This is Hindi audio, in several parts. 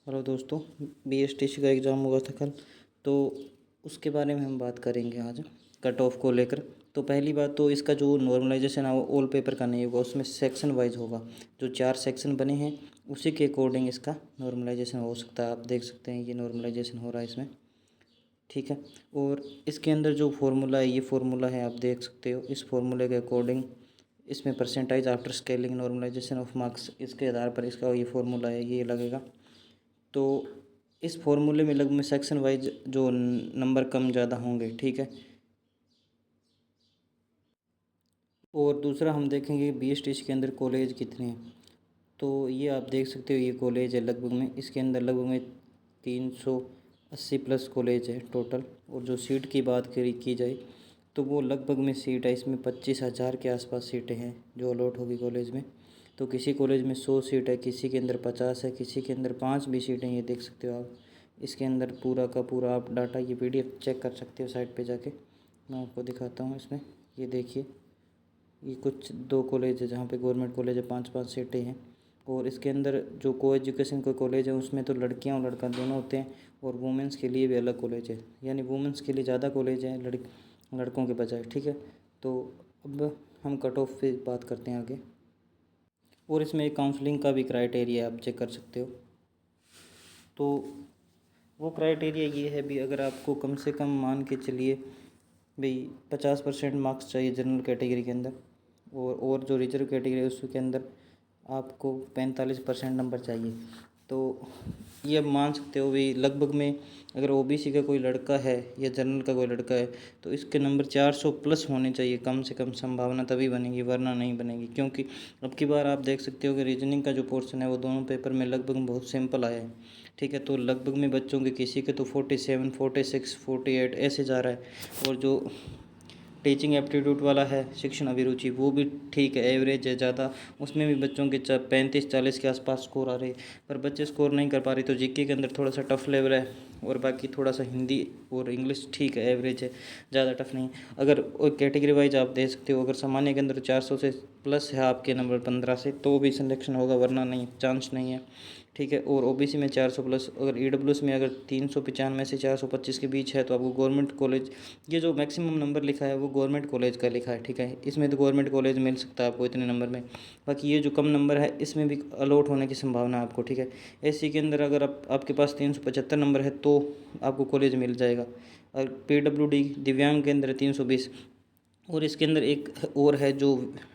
हेलो दोस्तों, बीएसटीसी का एग्ज़ाम हुआ था कल। तो उसके बारे में हम बात करेंगे आज, कट ऑफ को लेकर। तो पहली बात तो इसका जो नॉर्मलाइजेशन है वो ऑल पेपर का नहीं होगा, उसमें सेक्शन वाइज होगा। जो 4 सेक्शन बने हैं उसी के अकॉर्डिंग इसका नॉर्मलाइजेशन हो सकता है। आप देख सकते हैं ये नॉर्मलाइजेशन हो रहा है इसमें, ठीक है। और इसके अंदर जो फार्मूला है, ये फार्मूला है, आप देख सकते हो। इस फार्मूले के अकॉर्डिंग इसमें percentiles after scaling normalization of marks, इसके आधार पर इसका ये फार्मूला है, ये लगेगा। तो इस फॉर्मूले में लगभग में सेक्शन वाइज जो नंबर कम ज़्यादा होंगे, ठीक है। और दूसरा हम देखेंगे बीएसटीसी के अंदर कॉलेज कितने हैं। तो ये आप देख सकते हो, ये कॉलेज है लगभग में, इसके अंदर लगभग में 380 प्लस कॉलेज है टोटल। और जो सीट की बात की जाए तो वो लगभग में सीट है इसमें 25,000 के आसपास सीटें हैं जो अलॉट होगी कॉलेज में। तो किसी कॉलेज में 100 सीट है, किसी के अंदर 50 है, किसी के अंदर 5 भी सीटें, ये देख सकते हो आप। इसके अंदर पूरा का पूरा आप डाटा, ये पीडीएफ चेक कर सकते हो साइट पे जाके। मैं आपको दिखाता हूँ इसमें, ये देखिए। ये कुछ 2 कॉलेज है जहाँ पे गवर्नमेंट कॉलेज है, 5-5 सीटें हैं। और इसके अंदर जो को एजुकेशन कोई कॉलेज है उसमें तो लड़कियां और लड़का दोनों होते हैं। और वुमेंस के लिए भी अलग कॉलेज है, यानी वुमेंस के लिए ज़्यादा कॉलेज है लड़कों के बजाय, ठीक है। तो अब हम कट ऑफ पे बात करते हैं आगे। और इसमें एक काउंसलिंग का भी क्राइटेरिया आप चेक कर सकते हो। तो वो क्राइटेरिया ये है भी, अगर आपको कम से कम मान के चलिए भाई 50% मार्क्स चाहिए जनरल कैटेगरी के अंदर, और जो रिजर्व कैटेगरी है उसके अंदर आपको 45% नंबर चाहिए। तो ये आप मान सकते हो भी लगभग में, अगर ओबीसी का कोई लड़का है या जनरल का कोई लड़का है तो इसके नंबर 400 प्लस होने चाहिए कम से कम, संभावना तभी बनेगी वरना नहीं बनेगी। क्योंकि अब की बार आप देख सकते हो कि रीजनिंग का जो पोर्शन है वो दोनों पेपर में लगभग बहुत सिंपल आया है, ठीक है। तो लगभग में बच्चों के किसी के तो 47, 46, 48 ऐसे जा रहा है। और जो टीचिंग एप्टीट्यूड वाला है, शिक्षण अभिरुचि, वो भी ठीक है, एवरेज है ज़्यादा। उसमें भी बच्चों के 35-40 के आसपास स्कोर आ रहे हैं, पर बच्चे स्कोर नहीं कर पा रहे। तो जीके के अंदर थोड़ा सा टफ लेवल है, और बाकी थोड़ा सा हिंदी और इंग्लिश ठीक है, एवरेज है, ज़्यादा टफ नहीं। अगर कैटेगरी वाइज आप दे सकते हो, अगर सामान्य के अंदर 400 से प्लस है आपके नंबर 15 से तो भी सिलेक्शन होगा, वरना नहीं, चांस नहीं है, ठीक है। और ओबीसी में 400 प्लस, अगर ईडब्ल्यूएस में अगर 395 से 425 के बीच है तो आपको गवर्नमेंट कॉलेज, ये जो मैक्सिमम नंबर लिखा है वो गवर्नमेंट कॉलेज का लिखा है, ठीक है। इसमें तो गवर्नमेंट कॉलेज मिल सकता है आपको इतने नंबर में। बाकी ये जो कम नंबर है इसमें भी अलॉट होने की संभावना है आपको, ठीक है। एससी के अंदर अगर आपके पास 375 नंबर है तो आपको कॉलेज मिल जाएगा। और पीडब्ल्यूडी दिव्यांग के अंदर 320। और इसके अंदर एक और है जो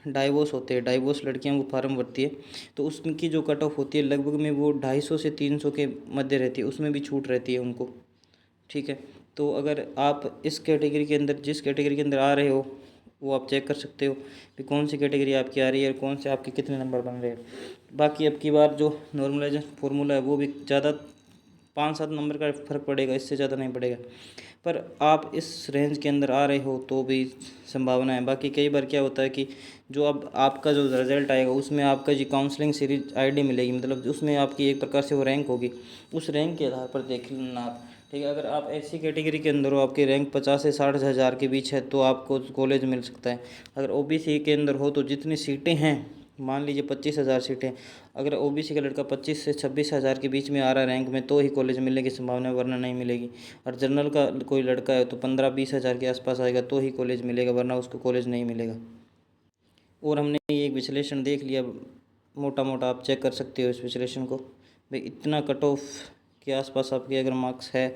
डाइवोर्स होते हैं, डाइवोर्स लड़कियां वो फार्म भरती है, तो उसमें की जो कट ऑफ होती है लगभग में वो 250 से 300 के मध्य रहती है, उसमें भी छूट रहती है उनको, ठीक है। तो अगर आप इस कैटेगरी के अंदर, जिस कैटेगरी के अंदर आ रहे हो, वो आप चेक कर सकते हो कि कौन सी कैटेगरी आपकी आ रही है और कौन से आपके कितने नंबर बन रहे हैं। बाकी अब की बार जो नॉर्मलाइजेशन फार्मूला है वो भी ज़्यादा 5-7 नंबर का फ़र्क पड़ेगा, इससे ज़्यादा नहीं पड़ेगा। पर आप इस रेंज के अंदर आ रहे हो तो भी संभावना है। बाकी कई बार क्या होता है कि जो अब आपका जो रिज़ल्ट आएगा उसमें आपका जो काउंसलिंग सीरीज आईडी मिलेगी, मतलब उसमें आपकी एक प्रकार से वो रैंक होगी, उस रैंक के आधार पर देख लेना आप, ठीक है। अगर आप ऐसी कैटेगरी के अंदर हो, आपकी रैंक 50 से 60 हज़ार के बीच है तो आपको कॉलेज मिल सकता है। अगर ओबीसी के अंदर हो तो जितनी सीटें हैं, मान लीजिए 25,000 सीटें, अगर ओबीसी का लड़का 25 से 26,000 के बीच में आ रहा है रैंक में तो ही कॉलेज मिलने की संभावना है, वरना नहीं मिलेगी। और जनरल का कोई लड़का है तो 15-20 हज़ार के आसपास आएगा तो ही कॉलेज मिलेगा, वरना उसको कॉलेज नहीं मिलेगा। और हमने ये एक विश्लेषण देख लिया, मोटा मोटा आप चेक कर सकते हो इस विश्लेषण को भाई। इतना कट ऑफ के आसपास आपके अगर मार्क्स है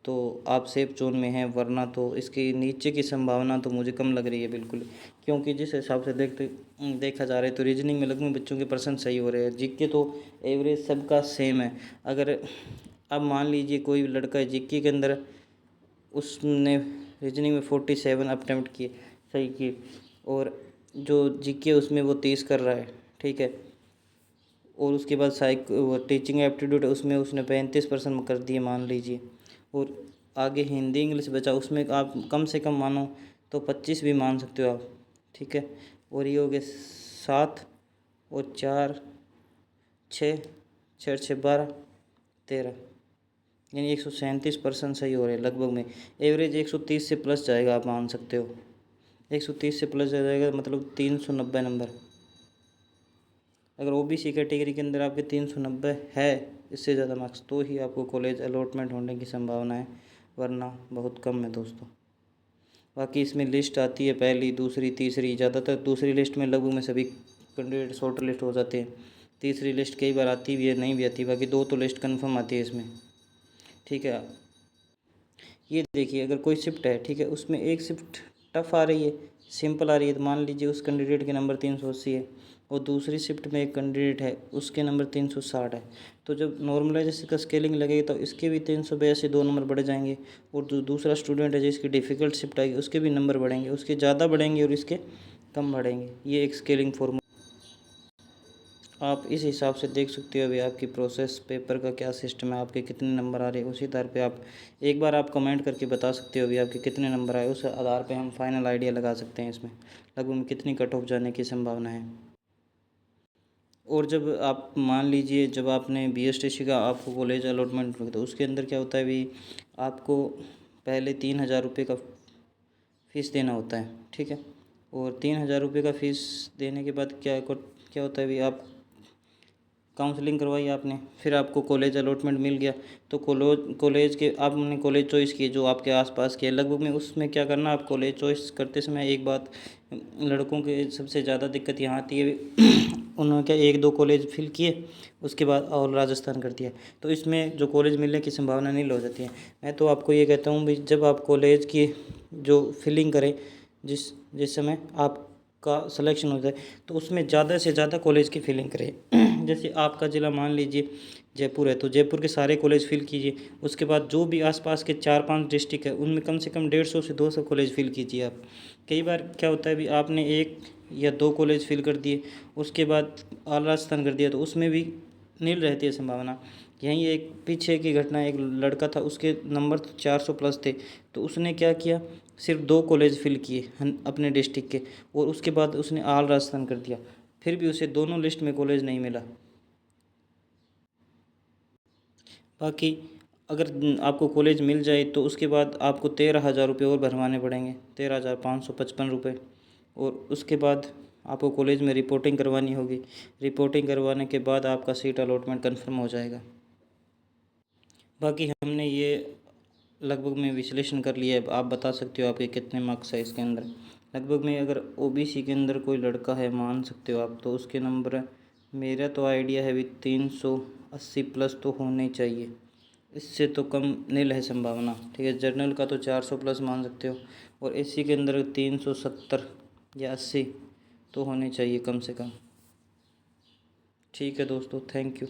तो आप सेफ जोन में हैं, वरना तो इसके नीचे की संभावना तो मुझे कम लग रही है बिल्कुल। क्योंकि जिस हिसाब से देखा जा रहा है तो रीजनिंग में लगभग बच्चों के परसेंट सही हो रहे हैं। जीके तो एवरेज सबका सेम है। अगर अब मान लीजिए कोई लड़का है जीके के अंदर, उसने रीजनिंग में 47 अटेम्प्ट किए, सही किए, और जो जीके उसमें वो 30 कर रहा है, ठीक है। और उसके बाद वो टीचिंग एप्टीट्यूड है उसमें उसने 35% कर दिए मान लीजिए। और आगे हिंदी इंग्लिश बचा, उसमें आप कम से कम मानो तो 25 भी मान सकते हो आप, ठीक है। और ये हो गए 7 और 4, 6, 6 6 12, 13, यानी 137% सही हो रहे हैं लगभग में। एवरेज 130 से प्लस जाएगा, आप मान सकते हो 130 से प्लस जाएगा, मतलब 390 नंबर। अगर ओबीसी कैटेगरी के अंदर आपके 390 है, इससे ज़्यादा मार्क्स, तो ही आपको कॉलेज अलॉटमेंट होने की संभावना है, वरना बहुत कम है दोस्तों। बाकी इसमें लिस्ट आती है पहली, दूसरी, तीसरी। ज़्यादातर दूसरी लिस्ट में लगभग में सभी कैंडिडेट शॉर्ट लिस्ट हो जाते हैं। तीसरी लिस्ट कई बार आती भी है, नहीं भी आती। बाकी 2 तो लिस्ट कन्फर्म आती है इसमें, ठीक है। ये देखिए, अगर कोई शिफ्ट है, ठीक है, उसमें एक शिफ्ट टफ आ रही है, सिंपल आ रही है, तो मान लीजिए उस कैंडिडेट के नंबर 380 है, और दूसरी शिफ्ट में एक कैंडिडेट है उसके नंबर 360 है, तो जब नॉर्मलाइजेशन का स्केलिंग लगेगी तो इसके भी 382 2 नंबर बढ़ जाएंगे, और जो दूसरा स्टूडेंट है जिसकी डिफ़िकल्ट शिफ्ट आएगी उसके भी नंबर बढ़ेंगे, उसके ज़्यादा बढ़ेंगे और इसके कम बढ़ेंगे। ये एक स्केलिंग फॉर्मूला आप इस हिसाब से देख सकते हो अभी आपकी प्रोसेस पेपर का क्या सिस्टम है, आपके कितने नंबर आ रहे हैं। उसी आधार पे आप एक बार आप कमेंट करके बता सकते हो अभी आपके कितने नंबर आए, उस आधार पे हम फाइनल आइडिया लगा सकते हैं इसमें लगभग कितनी कट ऑफ जाने की संभावना है। और जब आप मान लीजिए जब आपने BSTC का आपको कॉलेज अलॉटमेंट होता है, उसके अंदर क्या होता है अभी आपको पहले 3,000 रुपये का फ़ीस देना होता है, ठीक है। और 3,000 रुपये का फ़ीस देने के बाद क्या होता है अभी आप काउंसलिंग करवाई आपने, फिर आपको कॉलेज अलॉटमेंट मिल गया, तो कॉलेज के आपने कॉलेज चॉइस किए जो आपके आसपास के लगभग में। उसमें क्या करना, आप कॉलेज चॉइस करते समय एक बात, लड़कों के सबसे ज़्यादा दिक्कत यहाँ आती है उन्होंने क्या 1-2 कॉलेज फिल किए, उसके बाद और राजस्थान कर दिया, तो इसमें जो कॉलेज मिलने की संभावना नहीं हो जाती है। मैं तो आपको ये कहता हूँ भाई, जब आप कॉलेज की जो फिलिंग करें, जिस समय आपका सिलेक्शन हो जाए, तो उसमें ज़्यादा से ज़्यादा कॉलेज की फिलिंग करें। जैसे आपका ज़िला मान लीजिए जयपुर है, तो जयपुर के सारे कॉलेज फिल कीजिए। उसके बाद जो भी आसपास के 4-5 डिस्ट्रिक्ट है उनमें कम से कम 150 से 200 कॉलेज फिल कीजिए आप। कई बार क्या होता है अभी आपने 1 या 2 कॉलेज फिल कर दिए, उसके बाद ऑल राजस्थान कर दिया, तो उसमें भी नील रहती है संभावना। यहीं एक पीछे की घटना, एक लड़का था उसके नंबर 400 प्लस थे, तो उसने क्या किया, सिर्फ 2 कॉलेज फिल किए अपने डिस्ट्रिक्ट के, और उसके बाद उसने ऑल राजस्थान कर दिया, फिर भी उसे दोनों लिस्ट में कॉलेज नहीं मिला। बाकी अगर आपको कॉलेज मिल जाए तो उसके बाद आपको 13,000 रुपये और भरवाने पड़ेंगे, 13,555 रुपये। और उसके बाद आपको कॉलेज में रिपोर्टिंग करवानी होगी। रिपोर्टिंग करवाने के बाद आपका सीट अलॉटमेंट कन्फर्म हो जाएगा। बाकी हमने ये लगभग में विश्लेषण कर लिया है। आप बता सकते हो आपके कितने मार्क्स है इसके अंदर। लगभग में अगर ओबीसी के अंदर कोई लड़का है, मान सकते हो आप, तो उसके नंबर, मेरा तो आइडिया है भी 380 प्लस तो होने चाहिए, इससे तो कम नील है संभावना, ठीक है। जर्नल का तो 400 प्लस मान सकते हो, और एसी के अंदर 370 या 80 तो होने चाहिए कम से कम। ठीक है दोस्तों, थैंक यू।